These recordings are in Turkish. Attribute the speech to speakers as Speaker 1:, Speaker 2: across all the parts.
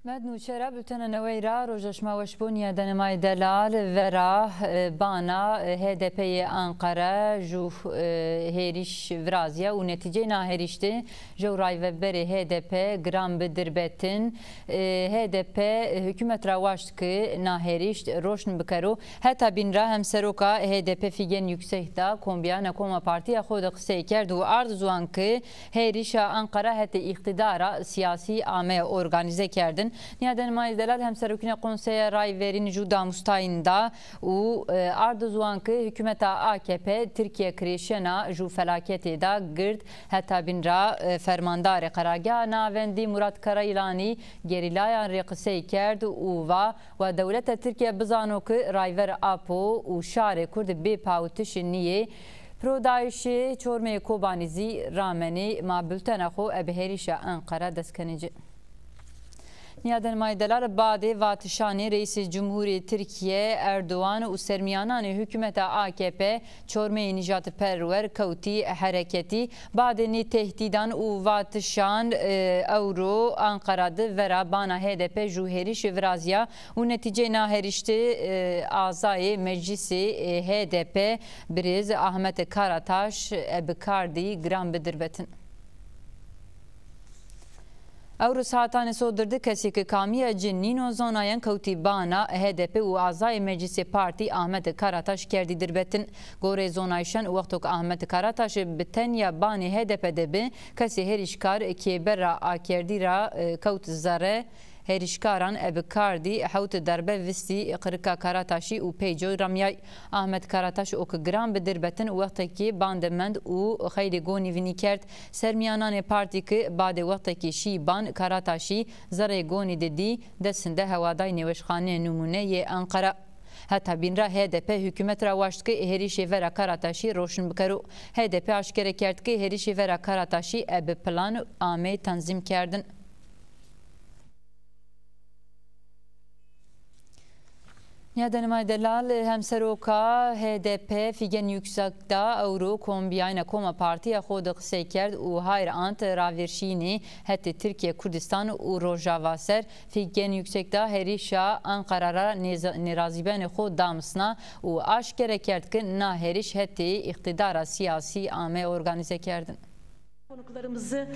Speaker 1: مدنو چرا بلتن نویرا روزشما وشبونیا دنمای دلال ورا بانا HDP Ankara جو هریش ورازیا و نتیجه ناهریشته جو رای وبری HDP گرام بدربتن HDP hükümet rawaşt ki naherişt roşn bikaro heta binra hem seroka HDP figen yüksek da kombiyana koma partiya xoda qsey kerd u arzuan ki herişa Ankara heta iktidara siyasi ame organize kerdin Niyaden Maizdelal hem serokine konseye ray verin juda mustayında u arzuan ki hükümeta AKP Türkiye kreşena ju felaketi da gird heta binra fermandar karargah navendi Murat Karailani gerilayan reqsey kerd u ve devlet Türkiye bizano ki rayver apo u şare kurd be pautiş niye Prodayşi çorme kobanizi rameni ma bültena xo ebherişa Ankara deskenici Niyaden Maydelar Bade Vatişani Reisi Cumhuri Türkiye Erdoğan u sermiyanan hükümete AKP çorme Nijat Perver Kavti hareketi Bade'ni tehdidan u Vatişan Euro Ankara'da vera bana HDP juheriş vrazya u netice naherişti azai meclisi HDP Briz Ahmet Karataş Ebikardi gram bedirbetin Euro saatane sodirdi kesi ki kamiye cinnino zonayen kavti bana HDP u azai meclisi parti Ahmet Karataş kerdi dirbetin gore zonayşen uaqtok Ahmet Karataş bitenya bani HDP debi kesi herişkar ki berra akerdira kavt zare herişkaran ebikardi havt darbe visti qırka Karataşi u peyjo ramyay Ahmet Karataş ok gram bedirbetin uaqtaki bandemend u xeyli goni vinikert sermiyanan parti ki bade uaqtaki şiban Karataşi zare goni dedi desinde havaday neveşxane numune Ankara Hatta binra HDP hükümet rawaşt ki herişi vera Karataşi roşn bikaru HDP aşkere kert ki herişi vera Karataşi eb plan ame tanzim kerdin Niyaden Delal hem seroka HDP figen yüksekta Euro kombiyana koma partiya xoda qsey kerd u hayr ant ravirşini hette Türkiye Kurdistan u Rojava ser figen yüksekta herişa Ankara'ra neraziben xod damsna u aşkere kerd ki na heriş hette iktidara siyasi ame organize kerdin
Speaker 2: Konuklarımızı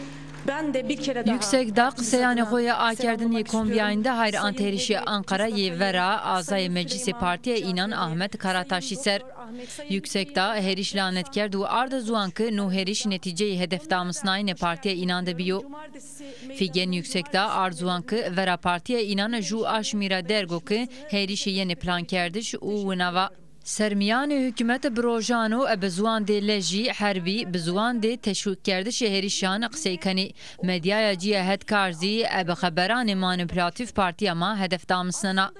Speaker 2: ben de bir kere daha
Speaker 1: Yüksek dağ seyane koya akerdin kombiyayında hayr anterişi Ankara vera azay meclisi partiye inan Ahmet Karataşi ser. Yüksek dağ heriş lanet kerdu arda zuankı no heriş neticeyi hedef damısnayne partiye inandı biyo. Figen yüksek dağ arzuankı vera partiye inan ju aşmira dergo ki herişi yeni plan kerdiş u vinava. Sermiyan hükümet brojano ebzuan de leji harbi bzuan de teşvik kerdi şehirişan qseykani medyaya ciye hedkarzi eb xeberan manipülatif parti ama hedef damsına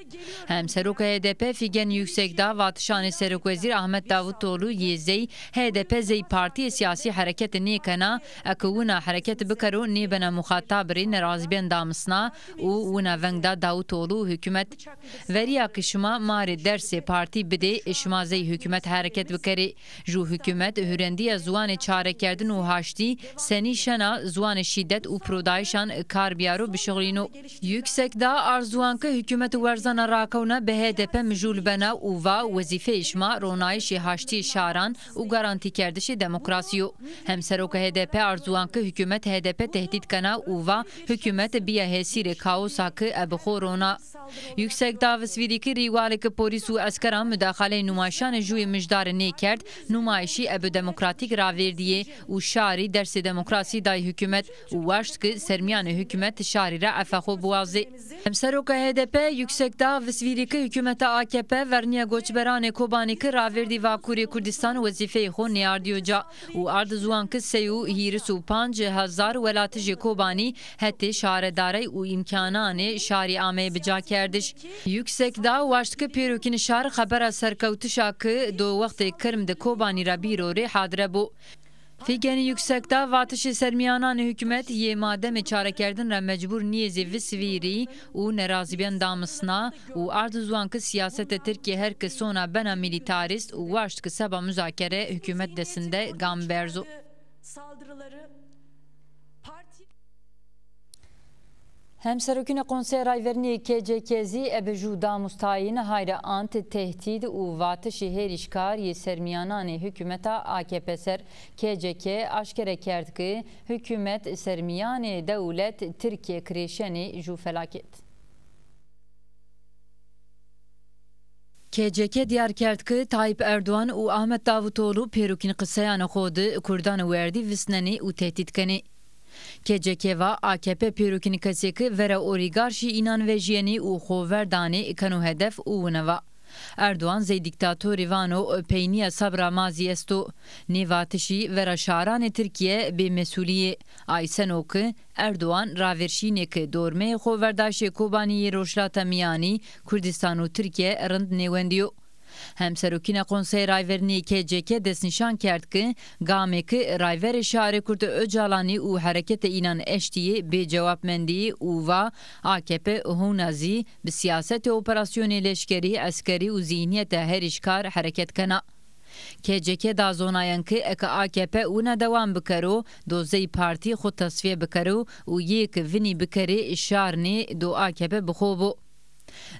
Speaker 1: hem serok HDP figen yüksek da vatşan serok vezir Ahmet Davutoğlu yezey HDP zey parti siyasi hareket nekana akuna hareket bikaru nebena muhatabri nerazben damsına u una vengda Davutoğlu hükümet veriya kışma mari derse parti bide şmazey hükümet hareket bikari ju hükümet hürendiya zuan çare kerdin u haşti seni şena zuan şiddet u prodayşan karbiyaro bişğlino yüksek da arzuan ki hükümet verzana rakavna be HDP mjul bena u va vazife işma ronayşi haşti şaran u garanti kerdişi demokrasiyo hem serok HDP arzuan ki hükümet HDP tehdit kana u va hükümet biya hesire kaos hakkı ebxorona yüksek da vesvidiki rivalek polis u askaran müdahale numayşan juy müjdar nekerd numayşi eb demokratik raverdiye u şari dersi demokrasi day hükümet u vaşt ki sermiyan hükümet şarira afaxo buazi hem serok HDP yüksek da vesvidiki hükümete AKP verniye goçberan kobani ki raverdi vakuri Kurdistan vazife xo neardiyoca u arzuan ki seyu hirisu 5000 velatij kobani hette şaredare u imkanane şari ame bica kerdiş yüksek da vaşt ki perokin şar xabera serkevtişa ki do vaqtê kirm de kobanî ra bîrorê hadire bû. Figenî yüksek da vatişê sermiyanan hükümet yê mademê çarekerdin re mecbûr niyêzê visvîrî û nerazîbên damısna û arzuan ki siyaseta Tirkiye her ki sona bena militarist û vaşt ki seba müzakere hükümet desinde gam berzo. همسرکین کنسر رایورنی KCK'زی ابجودا مستعین hayra ant tehdit u vatişi herişkar ye sermiyanane hükümeta AKP ser KCK aşkere kerd ki hükümet sermiyane devlet Türkiye kreşeni ju felaket. KCK diyar kerd ki Tayyip Erdoğan u Ahmet Davutoğlu perukin kısayana xodu Kurdan verdi visneni u tehdit kani. KCK و AKP پیروکین کسی که ور اوریگارشی اینان وجیانی و خوردانی کنو هدف او نوا اردوان زی دیکتاتوری وانو پینی صبر مازی استو نیواتشی ور شاران ترکیه به مسئولیه آیسنو که اردوان راورشینه که دورمه خورداشی کوبانی روشلات میانی کردستان و ترکیه رند نیوندیو همسروکین کنسey رایورنی KCK دستنشان کرد که گامی که رایور شهر کرد اجالانی و حرکت اینان اشتیه به جوابمندی و AKP هونازی به سیاست اپراسیون لشکری عسکری و ذهنیت هریشکار حرکت کنه. KCK دا زوناین که اک AKP اونا دوام بکرو دوزی پارتی خود تصفیه بکرو و یک ونی بکری شارنی دو AKP بخوبو.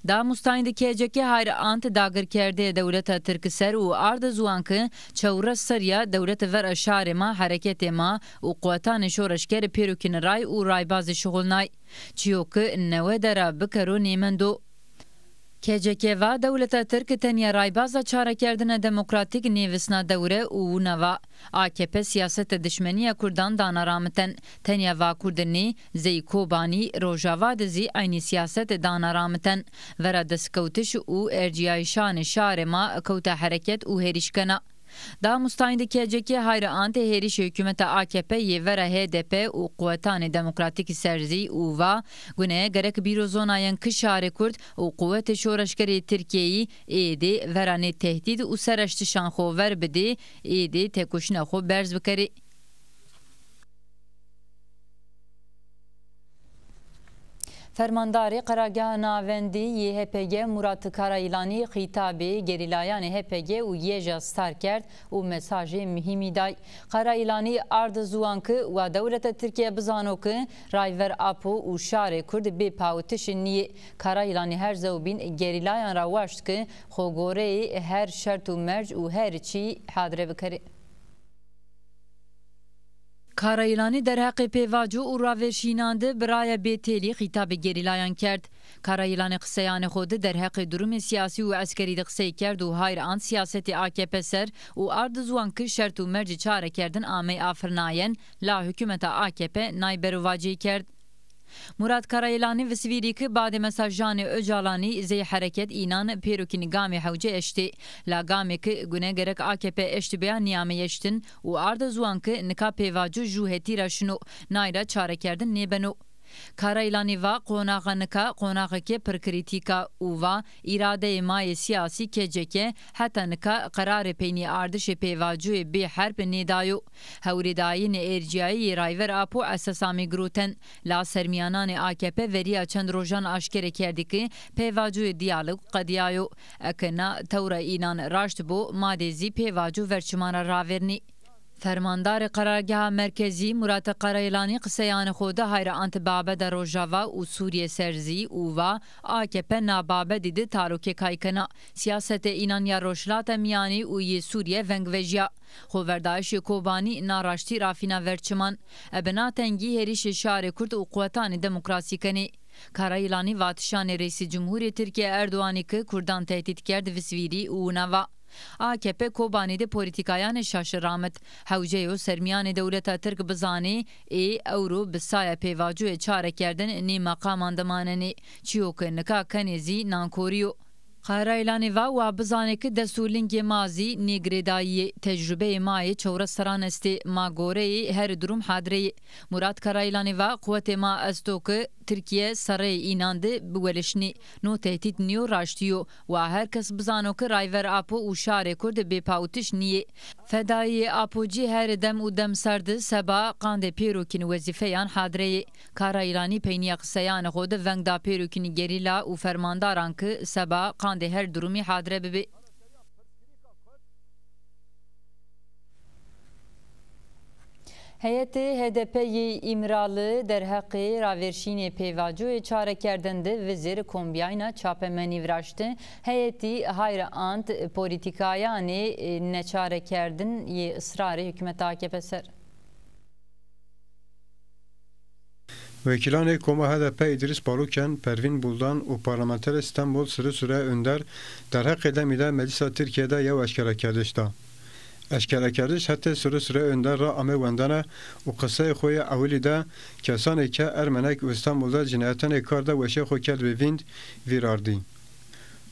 Speaker 1: دا مستعین KCK hayr ant dagir kerde devleta Türkser u ard zuan ki çevre Suriye devlet ver aşare ma harekete ma u quwatan şoreşker perukin ray u raybaz şugulnay çiyok neve dera bikaro nemendo KCK و دولت ترک تنیا رایباز چاره کردن دموکراتیک نیوسنا دوره او نوا AKP سیاست دشمنی کردان دانارامتن تنیا و کردنی زی کوبانی روجاوا دزی aynı سیاست دانارامتن ورا دسکوتش او ارجیایشان شار ما کوتا حرکت او هریشکنا دا مستعین KCK hayra ante heriş hükümete AKP ye vera HDP u kuvvetani demokratik serzi u va gune gerek birozonayan kışare kurd u kuvvet şoreşkeri Türkiye'yi edi verane tehdit u serştişan xo ver bedi edi tekuşna xo berz bikari. فرمانداری قرارگاه ناوندی YHPG Murat Karayilani خطابی گریلایان HPG و یجا ستار کرد و مساج مهمی دای. Karayilani ارد زوان که و دولت ترکیه بزانو که رایور اپو و شار کرد به پاوتش نیه. Karayilani هر زوبین گریلایان را واشت که خوگوره هر شرط و مرج و هر چی حاضر بکره. Karayilani در حق پیواجو و راوشینانده برای بیتیلی خطاب گریلایان کرد. Karayilani قصیان خود در حق دروم سیاسی و عسکری قصی کرد و هایر آن سیاست AKP سر و ارد زوان که شرط و مرج چاره کردن آمی آفرناین لا حکومت AKP نایبر واجی کرد. Murat Karayilani vsviri ki bade mesajane Öcalani zey hareket inan perukini gami havce eşti. La gami ki gune gerek AKP eşti beyan niyame eştin u arda zuan ki nika pevacu juhetira şunu nayra çare kerdin nebenu. Karayilani va qonağa qonağı ke perkritika u va irade maye siyasi KCK hatta nika karar peyni ardış pevacu be harp nedayo hawridayin erciai rayver apo asasami gruten la sermiyanan AKP veriya çend rojan aşkere kerdi ki pevacu diyalog qadiyayo akna tawra inan raşt bu madezi pevacu verçmana raverni. فرماندار قرارگاه مرکزی مرات قرایلانی قصیان خود hayra ant babeda Rojava u Suriye serzi u va AKP nababedi de taluke kaykana siyasete inanya roşlata miyani u ye Suriye vengvejya خورداش کوبانی ناراشتی رافینا ورچمان ابنا تنگی هریش شار کرد و قوتان دموکراسی کنی Karayilani واتشان رئیس جمهوری ترکیه اردوانی که کردان تهدید کرد وسویری و نوا AKP Kobani'de politikayan şaşıramet. Havceyo sermiyan devleta Türk bizani euro bisaya pevacu çare kerden ni makam andamaneni çiyok nika kanezi nankoriyo. Karayilani va bizane ki desulin mazi negredai tecrübe mai çevre saranesti magore her durum hadre. Murat Karayilani va kuvvete ma astoke Türkiye saray inandı bwelişni no tehdit niyo raştiyo ve herkes bizano ki rayver apo u şare kurd be pautiş niye. Fedai apoci her dem u dem sardı seba qande perukin vazifeyan hadre. Karayilani peyniya qsayan xod vengda perukin gerila u fermandaran ki seba de her durumi hadre bebe. Heyeti HDP'yi İmralı derheqi raverşini peyvacu çare kerdinde vezir kombiyayna çapemeni vraştı. Heyeti hayra ant politikayani neçare kerdin ye ısrarı hükümet AKP ser.
Speaker 3: Vekilan Koma HDP İdris Baluken, Pervin Buldan û Parlamenter İstanbul Sırı Süre Önder derheqê demî de Meclisa Tirkiye'de yew eşkere kerdişta. Eşkere kerdiş hete Sırı Süre Önder ra amê wendane û qiseyê xwe yê ewilî de kesanê ke Ermenek û İstanbul'da cinayetenê kar de weşê xwe ket bi vînd vîrardî.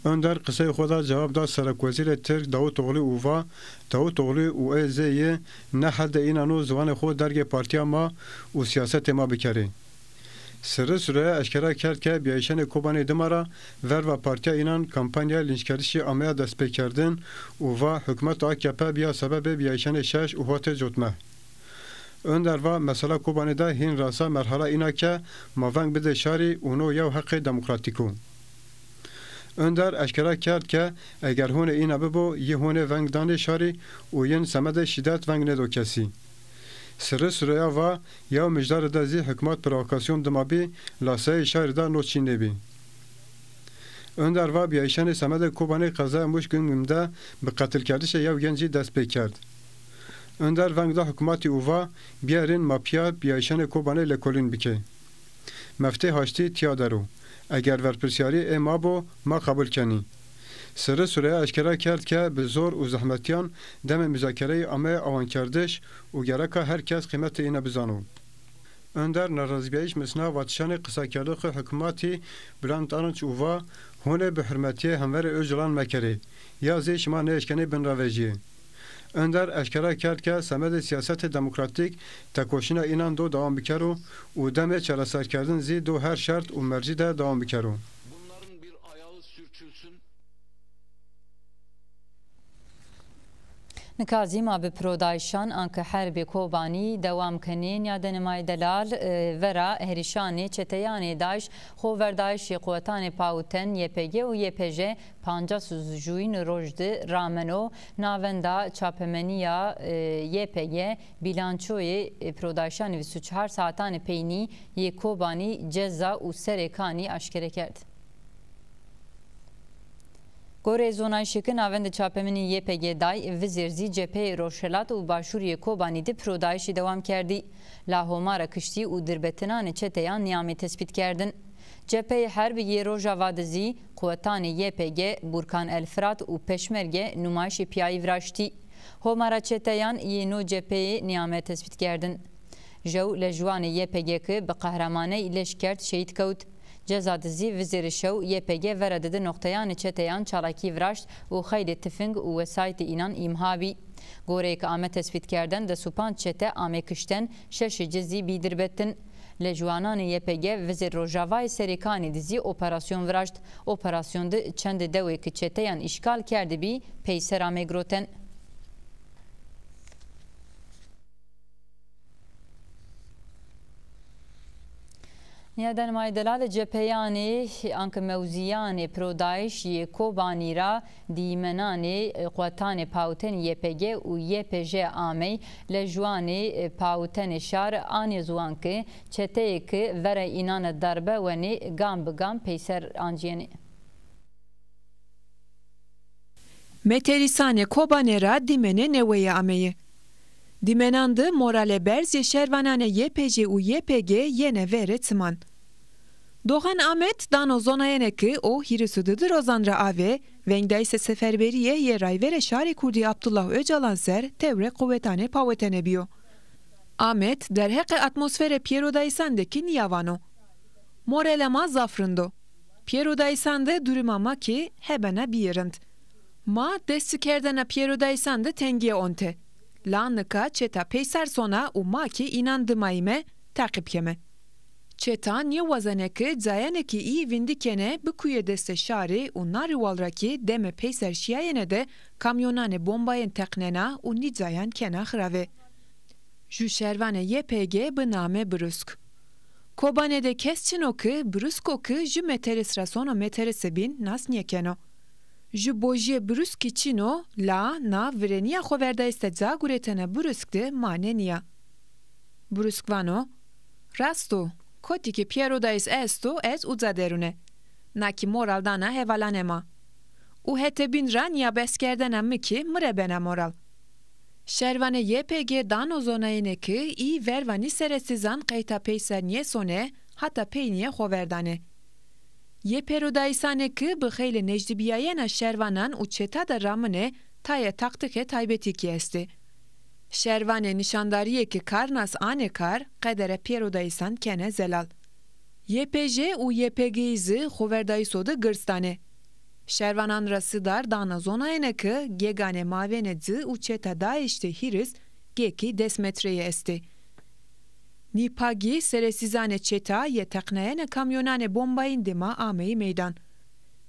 Speaker 3: Önder qiseyê xwe da cewab da Serokwezîrê Tirk Davutoğlu û va Davutoğlu û êzeyê ne helde înan û ziwanê xwe dergê partiya ma û siyasetê ma bikerê. Sırrı Süre'ye eşkera kerd ke biyayişenê Kobanê dimara ver ve partiya înan kampanya linçkerişî amaya dest pê kerdin û va hikûmeta AKP biya sebebê biyayişenê şeş û hatê cotme. Önder va mesela Kobanê de hîn rasa merhala îna ke maveng bide şarî û no yew heqê demokratîkû. Önder eşkera kerd ke eger hûnê îna bibo yê hûnê veng danê şarî û yên semedê şîdet veng nedo kesî. Sırrı Süreya va ya mijdarı da zî hikûmet provokasyon dimabî lasayê şarî da noçîn nebî. Önder va biyayişenê Semedê Kobanê qezaya muşkûn de bi qetilkerdişê yew gencî dest pê kerd. Önder veng da hikûmetî û va biyerên mapya biyayişenê Kobanê lêkolîn bike. Meftê haştî tiya dero. Eger verpirsyarî ê mabo ma qebul kenî. Sırrı Süreya eşkera kerd ke bi zor û zehmetiyan demê müzakereyê amê awankerdiş û gereka herkes qîmetê îne bizano. Önder nerazîbiyayîş misna vatişanê qisakerdixê hikûmetî Bülent Arınç û va hûnê bi hurmetiyê hemverê Öcalan mekerê ya zê şima neeşkenê bin ravejiyê. Önder eşkera kerd ke Semedê siyasetê demokratîk tekoşîna înan do dewam bikero û demê çareserkerdin zî do her şert û mercî de dewam bikero.
Speaker 1: Nikazîma bi prodayşan anke herbê Kobanî dewam kenên ya Denemay Delal vera herîşanê çeteyanê Daeş xweverdayişê quwetanê Pawten YPG û YPJ 50 jûyîn roj di rameno navenda çapemeniya YPG bilançoyê prodayşan 24 satanê peynî yê Kobanî ceza û serêkanî eşkere kerd. Gorê zonayê şikin avend çapemenî YPG day vizir zî cepheyê Rojhilat û başûriyê Kobanî de prodayişî dewam kerdî. La homara kiştî û dirbetinanê çeteyan niyamê tespît kerdin. Cepheyê herbî yê roja vadizî quwetanê YPG, Burkan El Fırat û Peşmerge nûmayişê piyayî viraştî. Homara çeteyan yê nû cepheyê niyamê tespît kerdin. Jew li ciwanê YPG ki bi qehremanî leşkerd şehîd kewt. Ceza dizî vizêrê şew YPG vere dide noxteyanê çeteyan çalakî viraşt û xeylê tifing û wesayetê înan îmha bî. Goreyeke ame tespît kerden de supand çete amê kişten şeşê cizî bîdirbetin. Li ciwananê YPG vizêr Rojavayê Serêkanê dizî operasyon viraşt. Operasyonda çendê dewê ki çeteyan îşgal kerdibî peyser amê giroten. Ya Denemay Delal cepheyanê anke mewziyanê prodayişê Kobanî ra dîmenanê quwetanê Pawten YPG û YPJ amey li ciwanê Pawtenê şar anê ziwan ki çeteyê ki vere înan darbe wenê gam bi gam peyser anciyenê.
Speaker 4: Meterîsanê Kobanê ra dîmenê neweyê ameyê. Dîmenandı moralê berz yê şervananê YPJ û YPG yene vere tıman. Doğan Ahmet dano zonayene ki o hirisududur ozanra ave vengdayse seferberiye ye rayvere şari kurdi Abdullah Öcalan ser tevre kuvvetane pavetene biyo. Ahmet derheqe atmosfere Piero Daysan'deki niyavano. Morelama zafrındo. Piero Daysan'da durumama ki hebena biyerint. Ma destikerdana Piero Daysan'da tengiye onte. Lanıka çeta peyser sona umma ki inandımayime takip yeme. Çeta niye wazaneki zayaneki iyi vindikene bikuye deste şari u nariwalraki deme peyser şiyayene de kamyonane bombayen teknena u nizayan kena xrave. Ju şervane YPG bıname brüsk. Kobanede kesçino ki brüsko ki ju meteris rasona meterise bin nas niekeno. Ju bojiye brüski çino la na vreniya xoverde istedza guretene brüskde mane niya. Bruskvano, rastu, koti ki Pierodais estu ez udzaderune. Naki moral dana hevalanema. U hete binran ya beskerdenem mi ki mrebene moral. Şervane YPG dano zonayene ki i vervani seresizan qeyta peyser nye sone hatta peyniye hoverdane. YPROdaysane ki bixeyli necdibiyayena şervanan u çeta da ramine taye taktike taybetiki esti. Şervane nişandariye ki karnas ane kar qedere Pierodaysan kene zelal. YPJ u YPG-izi hoverdaysoda gırstane. Şervanan rasıdar dana zonayene ki gegane mavenedzi u çeta da işte hiriz geki desmetreye esti. Nipagi seresizane çeta ye tekneyene kamyonane bombayın dima ameyi meydan.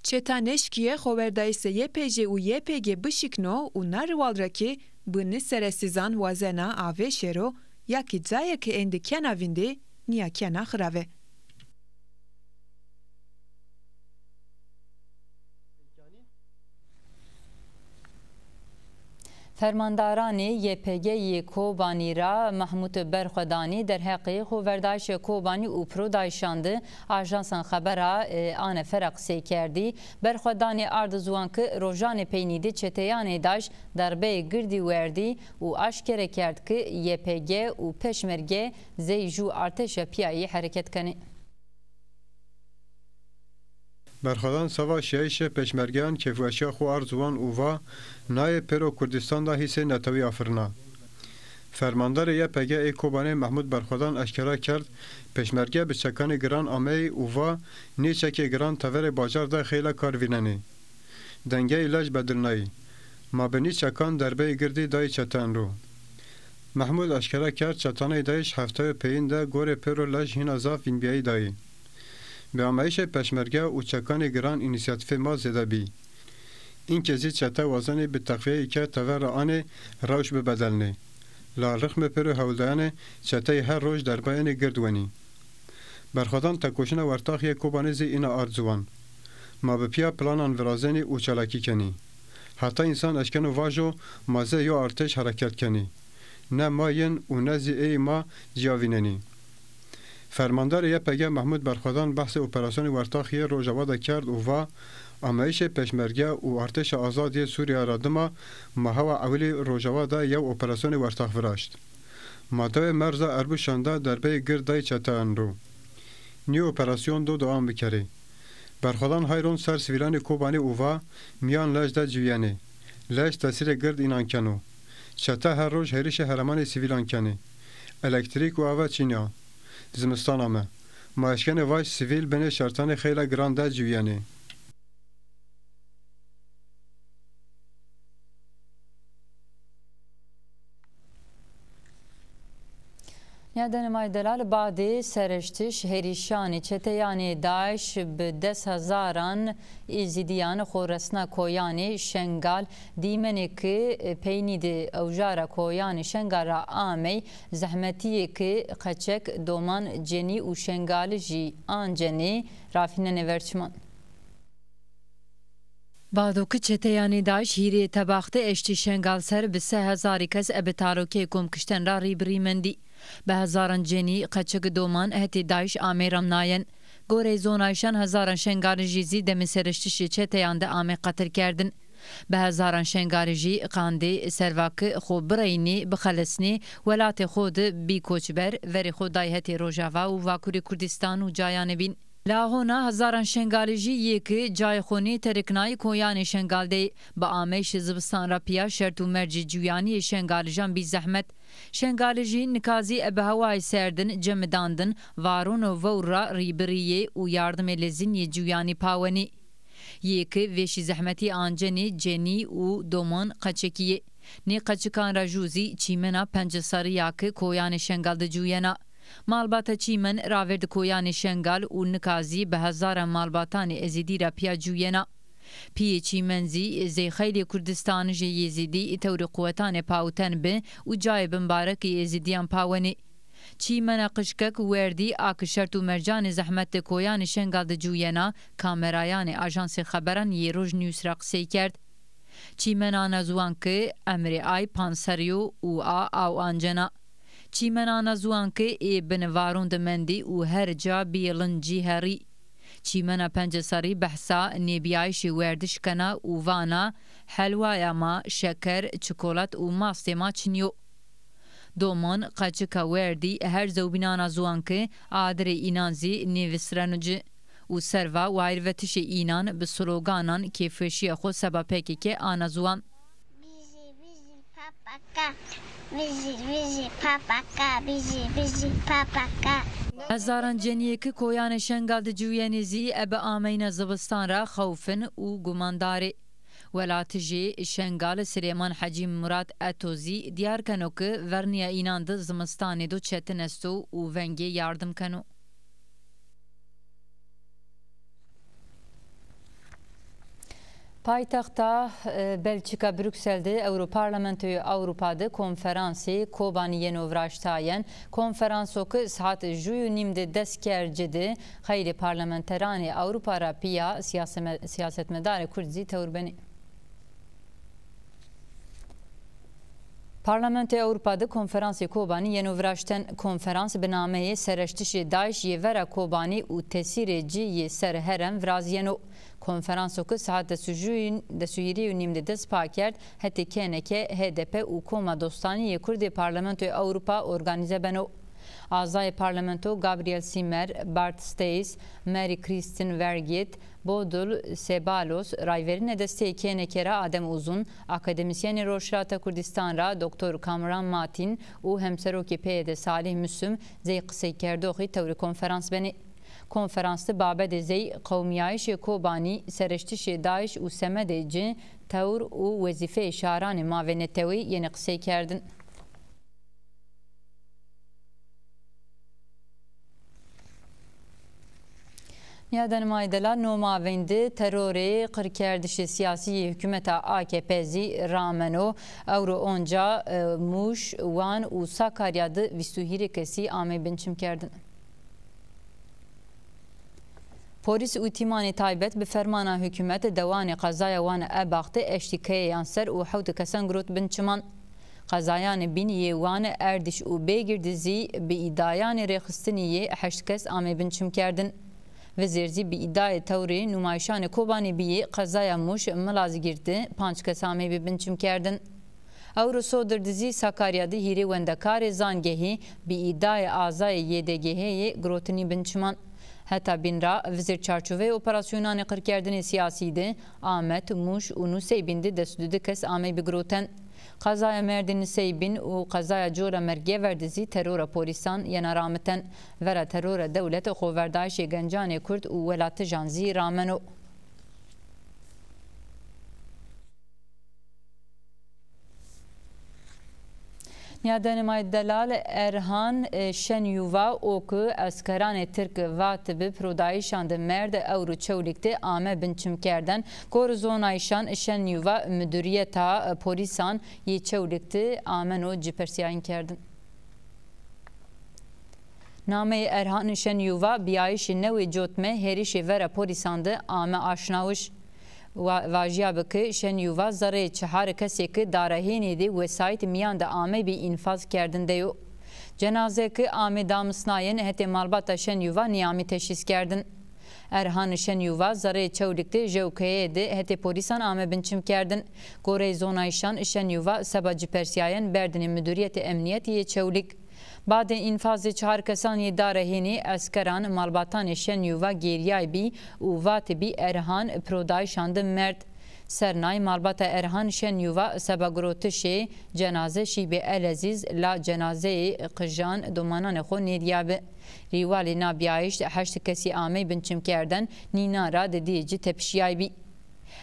Speaker 4: Çeta neşkiye hoverdayse YPJ u YPG bışıkno u narvalraki bını seresizan vazena ave şero yaki zayaki endi kenavindi niya kena xrave.
Speaker 1: فرماندارانی YPG کوبانی را محمود برخدانی در حق خوردایش کوبانی و پرودایشانده آژانسان خبره آن فرق سی کردی برخدانی اردوزوان که روزان پینیده چتیان داش دربه گردی وردی و آشکره کرد که YPG و پشمرگه زیجو ارتش پیایی حرکت کنه.
Speaker 3: برخوادان سوا شیش پشمرگان کفوشیا خو ارزوان اووا نای پرو کردستان دا حیث نتوی آفرنا. فرماندار YPG کوبانه محمود برخوادان اشکرا کرد پشمرگه به چکان گران آمی اووا نیچک گران تور باجار دا خیلی کارویننی. دنگه ایلاج بدلنایی. ما به نیچکان دربه گردی دای چتان رو. محمود اشکرا کرد چتانه دایش هفته پین دا گور پرو لج هین ازاف این بیایی دایی. به آمایش پشمرگه و چکان گران اینیسیاتیف ما زده بی. این کزی چتا وزنی به تقویه که تور آنه روش به بدلنه. لالرخم پرو هولدانه چتای هر روش در بیان گردوانی. برخوادان تکوشن ورتاخی کوبانیزی اینا آرزوان. ما به پیا پلانان ورازنی و چلاکی کنی. حتی انسان اشکن و واجو مازه یا ارتش حرکت کنی. نه ماین و نه زی ما جیاویننی. فرماندار YPG محمود برخوادان بحث اپراسیون ورتاخی روجاوادا کرد و آمایش پشمرگه و ارتش آزادی سوریه را دما ماهوا اولی روجاوادا یو اپراسیون ورتاخ فراشت. ماده مرزا اربوشانده دربه گردای چتان رو. نیو اپراسیون دو دوام بکری. برخوادان هایرون سر سویلان کوبانی اووا میان لجده جویانه. لج تاثیر گرد اینان کنو. چتا هر روز هریش هرمان سویلان کنه. الکتریک و آوا چینیا. زمستان آمه. ماشکن واش سیویل بین شرطان خیلی گرانده جویانه.
Speaker 1: یادن مای دلال بعدی سرشتش هریشانی چتیانی داعش به 10,000 ایزیدیان خورسنا کویانی شنگال دیمنی که پینید اوجار کویانی شنگال را آمی زحمتی که قچک دومان جنی و شنگال جی آن جنی رافین نورچمان. بعدو که چتیانی داعش هیری تباخت اشتی شنگال سر به 3,000 کس ابتاروکی کم کشتن را ریبری مندی. به هزاران جنی قچک دومان اهتی داعش آمیرم ناین. گوره زونایشان هزاران شنگارجی زی دمی سرشتشی چتیان ده آمی قتل کردن. به هزاران شنگارجی قاندی سرواک خود برینی بخلصنی ولات خود بی کوچبر وری خود دایهتی روژاوا و واکوری کردستان و جایان بین. لاهونا هزاران شنگالجی یکی جای خونی ترکنای کویان شنگال دی با آمیش زبستان را پیا شرط و مرجی جویانی شنگالجان بی زحمت شنگالجی نکازی ابهوای سردن جمداندن وارون و وورا ریبریه و یاردم لزینی جویانی پاونی یکی ویشی زحمتی آنجنی جنی و دومان قچکیه نی قچکان را جوزی چیمنا پنجساری یاک کویان شنگال دی جوینا مالباتا چیمن راورد کویان شنگال و نکازی به هزار مالباتان ازیدی را پیا جوینا. پی چیمنزی زی خیلی کردستان جی یزیدی تور قوتان پاوتن به و جای بمبارک یزیدیان پاونی. چیمن قشکک وردی آکشرت و مرجان زحمت کویان شنگال د جوینا کامرایان آژانس خبران یه روز نیوز را قسی کرد. چیمن آنازوان که امری آی پانسریو و او آنجنا. چیمنانا زوانکه ای بنوارون دمندی و هر جا بیلن جیهری چیمنا پنجسری بحثا نیبیایش وردش کنا و وانا حلوایا ما شکر چکولات و ماسته ما چنیو دومان قاچکا وردی هر زوبینانا زوانکه آدر اینانزی نیوسرانوجه و سروا وایروتش اینان به سلوگانان که فشی خود سبا پکی که آنا زوان هزاران جنیه که کویان شنگال جوینیزی اب آمین زبستان را خوفن و گمانداره ولاتجی شنگال سلیمان حجیم مراد اتوزی دیار کنو که ورنیا اینان ده زمستانی دو چتنستو و ونگی یاردم کنو پایتختا بلژیکا بروکسل'de Europarlamentoyu Avrupa'da konferansı Kobaniye Novrajtayen konferansı ki saat juyu nimde deskercede hayli parlamenterani Avrupa Rapiya siyasetmedar Kurdzi tevrbeni Parlamentoya Avrupa'da konferansı Kobani Yenovraşten konferans benameye seriştişi Daesh yevera Kobani u tesireci ye ser herem vraziyeno konferansı ki saat de suyiri nimde despa kert heti keneke HDP u Koma Dostani ye Kurdi Parlamentoya Avrupa organize beno Azay Parlamento Gabriel Simer, Bart Staes, Mary Kristin Vergit, Bodul Sebalos, rayverine desteği kenekera Adem Uzun, akademisyeni Roşrata Kurdistanra Dr. Kamran Matin u hemseroki PYD Salih Müslüm zey qısay kerdoği tevri konferans beni. Konferansta babede zey kavmiyayış Kobani, seriştişi Daesh u semedeci tevr u vezife şaran mavenetevi yeni qısay kerdin. Yadan maydeler nomavindi terörü qırkerdişi siyasi hükümeta AKP'zi rameno Euro onca Muş, Van u Sakarya'da vistuhiri kesi ame binçim kerdin. Polis u timani taybet bi fermana hükümet devani qazaya van ebaxtı eştikaya yanser u havd kesan grot binçiman. Qazayan biniye van erdiş u begirdizi bi idayan rexistiniye heşt kes ame binçim kerdin. Vezirci bir iddia tevri numayşan Kobani biye qazaya muş mılaz girdi panç kesame bi binçim kerdin. Eurosodur dizi Sakarya'da hiri wendekar zangehi bi iddia azay YDG'ye grotini binçiman. Hatta binra vizir çarçove operasyonane qırkerdini siyasiydi Ahmet Muş unu seybindi desüdü kes ame bi groten. Qazaya merdini seybin u qazaya jora merge verdizi terora polisan yana rameten vera terora devlet xoverdayşi gencane Kurd u velatı janzi rameno. Yadanımay Delal Erhan Şenyuva oku askeran Türk vatibı prodayişan de merde Euro çevlikte ame binçimkerden Gorzonayşan Şenyuva müdüriyeta polisan ye çevlikte ameno cipersiyayin kerdin. Name Erhan Şenyuva biyayişi nevi cotme herişi vera polisandı ame aşnavuş. Vajiya bike Şenyuva zare çahar keseki darahini de vesayet miyan da ame bi infaz kerdin deyo. Cenaze ki ame damsnayen hete malbata Şenyuva niyami teşhis kerdin. Erhan Şenyuva zare çevlikte jevkeye de hete polisan ame binçim kerdin. Gore zonayşan Şenyuva sabacı persiyayen berdini müdüriyeti emniyetiye çevlik. Baden infazı çahar kesani darahini askeran malbatan Şenyuva geriyay bi u vatibi Erhan prodayşandı mert. Sernay malbata Erhan Şenyuva sebagrotişe cenaze şibe elaziz la cenaze qıjan domanan xo nediyabe. Rivali nabiyayiş heşt kesi ame binçim kerden ninara dedici tepşiyay bi.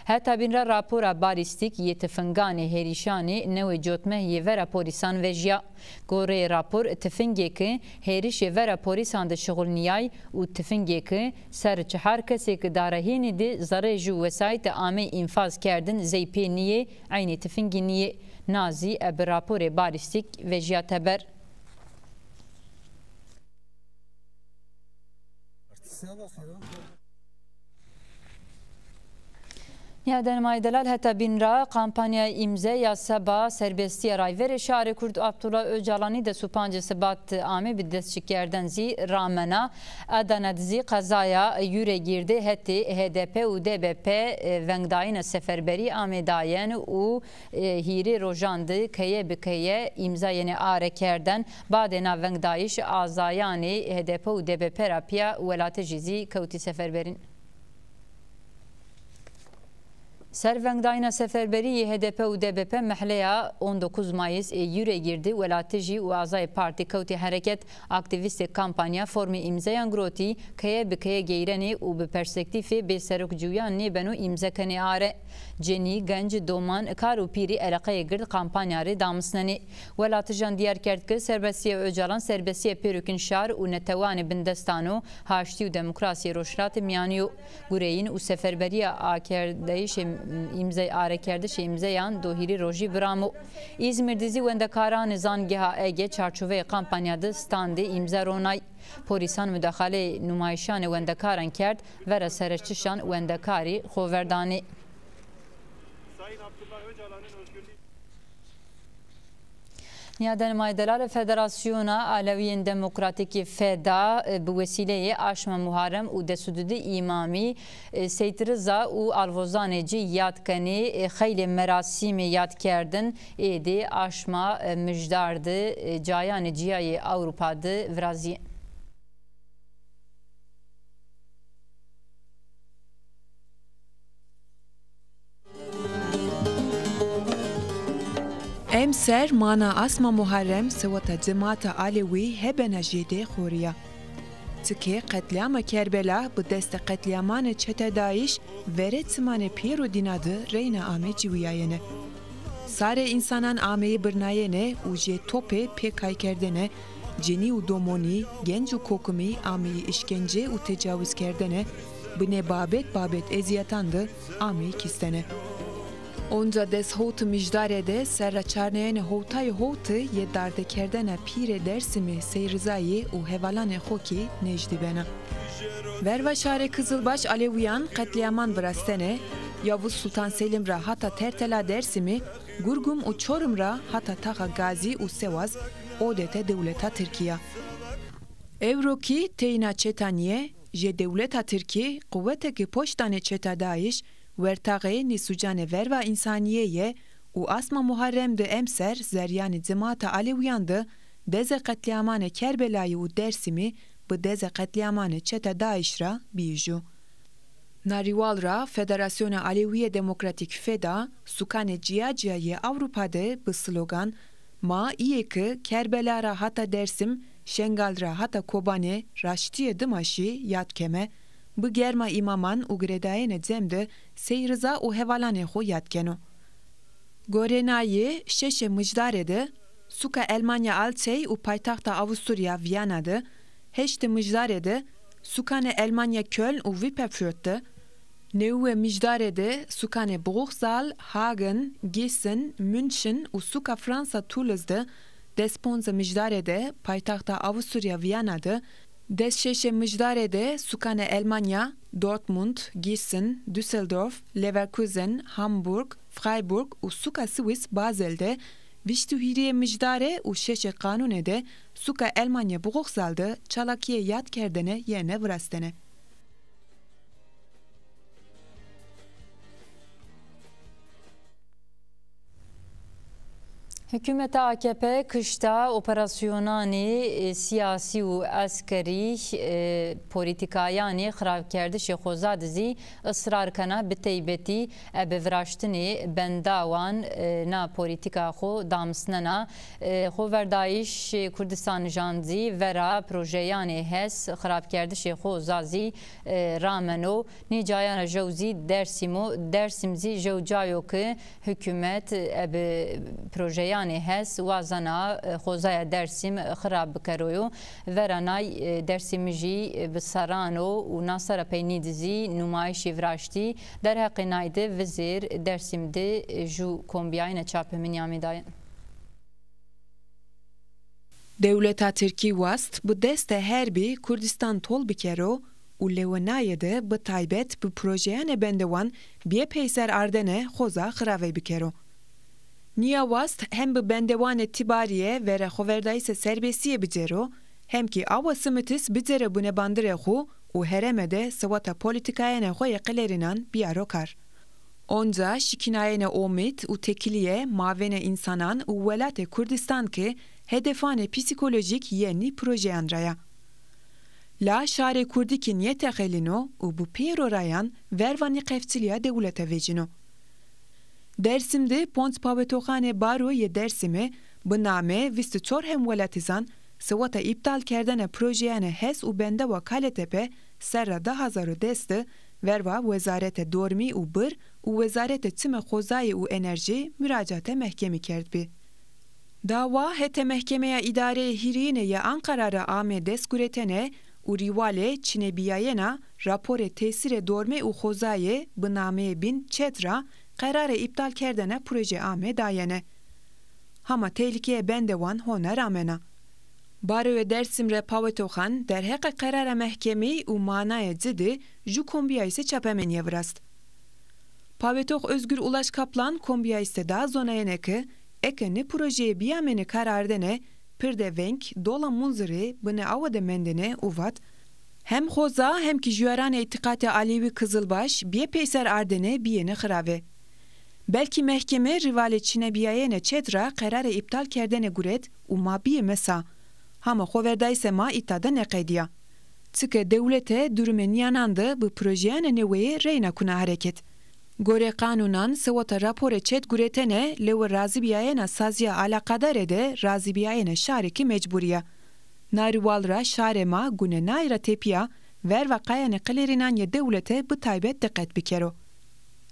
Speaker 1: Hatta binra rapora balistik yetifingani herişani nevi cotme yevera polisan vejya. Gore rapor tifinge ki heriş yevera polisan da şğul niyay u tifinge ki ser çahar kesi ki darahini de zare ju vesayet ame infaz kerdin zeype niye aynı tifinge niye nazi eb rapore balistik vejya teber. Yaden Delal heta binra kampanya imze ya seba serbestiye rayvere şari Kurd Abdullah Öcalan'ı da supancı sebat ame bir destçikerden zi ramena adanadzi kazaya yüre girdi heti HDP u DBP vengdayına seferberi amedayen u hiri rojandı keye bikeye imza yeni arekerden badena vengdayiş azayani HDP u DBP rapia velate jizi kavti seferberin. Servengdayna seferberi HDP u DBP mehleya 19 Mayıs yüre girdi velatici u azay parti kavti hareket aktivisti kampanya formi imzayan groti kaya bikaya geyreni u be perspektifi be serok juyan ne benu imzakani are ceni genç doman karu piri elaqaya gird kampanyarı damsnani velatijan diğer kertke serbestiye Öcalan serbestiye perükün şar u netewani bindestano haşti u demokrasiye roşrat miyaniyo gureyin u seferberiya akerdeyiş imza arekerdiş imzayan dohiri roji bramo İzmir dizi wendekaran zangeha ege çarçove kampanyada standi imza ronay polisan müdahale numayişan wendekaran kert ve serçişan wendekari xoverdani Sayın Abdullah Öcalan'ın özgürlüğü Yaden Delal Federasyona Aleviyen Demokratik Feda bu vesileyi aşma Muharrem u desududi imami Seyt Rıza u alvozaneci yadkani xeyli merasimi yad kerdin edi aşma müjdardı cayan ciyayı Avrupa'dı vraziye.
Speaker 4: امسر مانا اسما محرم سوتا جماعت علوی هبنا جیده خوریا. تکی قتلیام کربلا bu dest قتلیامان çete daiş vere tmane piero dinadı reyna ame civiyayene. Sare insanan ameyi birnayene uje tope pekay kerdene ceni u domoni gencu kokumi ameyi işkence u tecavüz kerdene bine babet eziyatandı ameyi kistene. Onca des hotu mijdarede serra çarneyene hotay hotu ye darde kerdene pire dersimi seyrizayı u hevalane hoki necdi bena. Verva şare Kızılbaş Aleviyan katliaman brastene Yavuz Sultan Selimra hata tertela dersimi Gurgum u Çorumra hata taha Gazi u Sevaz odete devleta Türkiye. Evroki teyna çetaniye je devleta Türkiye kuvveteki poştane çeta daiş Vertağe nisucane verva insaniyeye u asma Muharrem'de emser zeryani cemaata Aleviyan'dı deze katliamane Kerbelayı u dersimi bu deze katliamane çete daişra biju. Narivalra Federasyona Aleviye Demokratik Feda sukane ciyaciye Avrupa'da bu slogan ma iyeki Kerbelara hata dersim Şengalra hata Kobane Raştiye dımaşı yatkeme bu germa imaman u gredayene zemde seyriza u hevalane ho yatkeno. Gorenayi şeşe müjdarede suka Almanya alçey u paytaxta Avusturya Viyana'da heşte müjdarede sukane Almanya Köln u Wipperfürt'te neuwe müjdarede sukane Bruchsal, Hagen, Gießen, München u suka Fransa Toulouse'de desponza müjdarede paytaxta Avusturya Viyana'da des şeşe müjdarede sukane Almanya, Dortmund, Gießen, Düsseldorf, Leverkusen, Hamburg, Freiburg u suka Swiss Basel'de viştuhiriye müjdare u şeşe kanunede suka Almanya Bruchsal'de çalakiye yad kerdene yene vrastene.
Speaker 1: Hükümet AKP kışta operasyonani siyasi u askeri politikayani xravkerdi şexoza dizi ısrar kana biteybeti ebevrashtini bendawan na politika xo damsnana xo verdayiş Kurdistan janzi vera projeyani hes xravkerdi şexoza zi rameno nicayana jawzi dersimzi jawcayo ki hükümet ebe projeyani yani hes wazana xozaya dersim xrab bikeroyo veranay dersimji bisarano u nasara peynidizi numayişi vrashti der haqinayde vizir dersimde ju kombiyayna çapemin yamidayan.
Speaker 4: Devleta Türkiye wast bu deste herbi Kurdistan tol bikero û lewinayê de bi taybet bi projeyane bendewan bê peyser ardene xoza xiravê bikero. Niya wast hem bi bendewanê tîbariye vere xweverdayîsa serbestiyê bicero, hem ki awa simitis bicere bunêbandirê xwe û herêmê de siwata polîtikayên xwe yê qilêrînan biyaro kar. Onca şikînayên omîd û tekiliye mavêne însanan û welatê Kurdistan ki hedefanê psikolojik yenî projeyan raya. La şarê Kurdikî niye texelîno û bu pêro rayan vervanî qefçiliya dewleta vêjîno. Dersim'de Pont Pavetoxanê Baro yê Dersimê bi namê 24 hemwelatîzan siwata îptal kerdena projeyane HES û bendewa Kaletepe serra 2010 verva Wezareta Dormî û Bir û Wezareta Çima Xozayê û Enerjî müracaate mehkemî kerd bê. Dawa hete Mehkemeya İdareyê Hirînê ya Ankara ra amê destguretene û rîwalê çinebiyayena raporê tesîrê Dormê û Xozayê bi nameyê bin çetra qerarê îptal kerdena proje amê dayene. Hama tehlikeyê bendewan hone ramena. Baroya Dersim re Pavetoxan derheqa qerara mehkemê û manaya cidî ji kombiyayîsê çapemeniye virast. Pavetox Özgür Ulaş Kaplan kombiyayîsê da zonayene ekeni projeyê biyamene karardene pir de venk dola munzirê bine awa de mendene uvat hem xoza hem ki jüyaranê îtiqatê Alîwî Kızılbaş bîyê peyser ardene biyene xirave. Belki mehkeme rivalê çinebiyayene çetra qerarê îptal kerdene guret û ma biyê mesa. Hama xweverdayîse ma îtada neqediya. Çike dewletê durumê niyanan de bi projeyane neweyê reyna kuna hareket. Gorê qanunan siwata raporê çet guretene lewe razibiyayena saziya alaqadarê de razibiyayena şarekî mecburiya. Nariwal ra şarê ma gune nayra tepiya ver vaqayane qilêrînan ye dewletê bi taybet diqet bikero.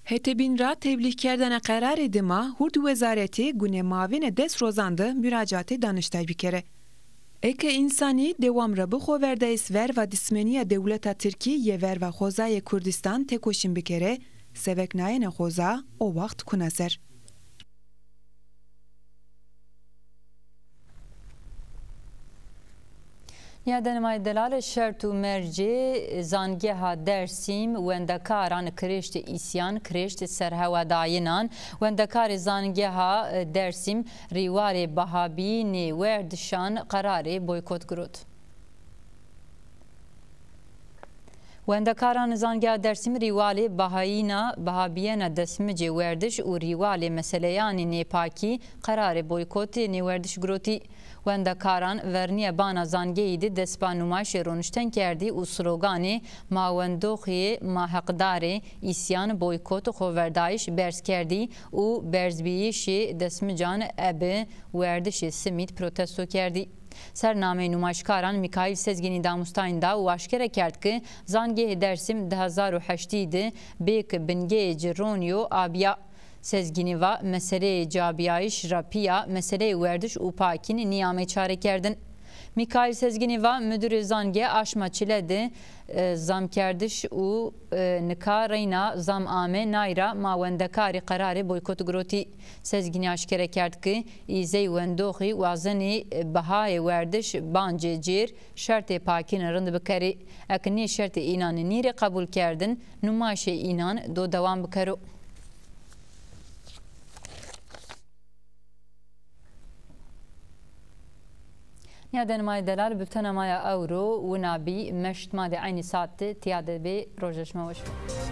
Speaker 4: Hetebîn ra tevlîh kerdena qerarê de ma hurd wezaretê gune mavîne dest rozandı müracaatê daniştay bikere. Eke insanî dewam ra bi xweverdayîs verva dismeniya dewleta Tirkî ye verva Xozayê Kurdistan tekoşîn bikere, sevek nayene xoza o waxt kuna ser.
Speaker 1: Ya denmay delal şert û mercê zangeha Dersim wendekaran kirêştê îsyan kirêştê serhewadayinan wendekarê zangeha Dersim rîwarê Bahabînê werdişan qerarê boykot girot. Wendekaran zangeha Dersim rîwalê Bahabiyena desmicê werdiş û rîwalê meseleyanê nêpakî qerarê boykotê nêwerdiş girotî. Wendekaran verniye bana zangeyî de destba nûmayişê rûnişten kerdî û sloganê ma wendoxiyê ma heqdarê îsyan boykot xweverdayîş berz kerdî û berzbiyîşê desmican ebi werdişê simît protesto kerdî. Sernameyê nûmayişkaran Mikail Sezginî Damostayên da û aşkere kerd ki zangehê Dersim 2008 de bêk bingehê Cironyo abiya. Sezginî va meseleyê cabiyayîş rapiya meseleyê werdiş û pakînê niyamê çare kerdin. Mikail Sezginî va müdürê zangê aşma çile de zamkerdiş û nika reyna zam amê nayra ma wendekarî qerarê boykot girotî. Sezginî aşkere kerd ki îzey wendoxî wazenê bihayê werdiş bancê cêr şertê pakînê rind bikerî. Ekin nê şertê înanê nîrê qebûl kerdin nûmayişê înan do dewam bikero. Ya denmay delal bültena maya euro û nabî meşt madê aynî saatê tiyade bê rojleşme weş.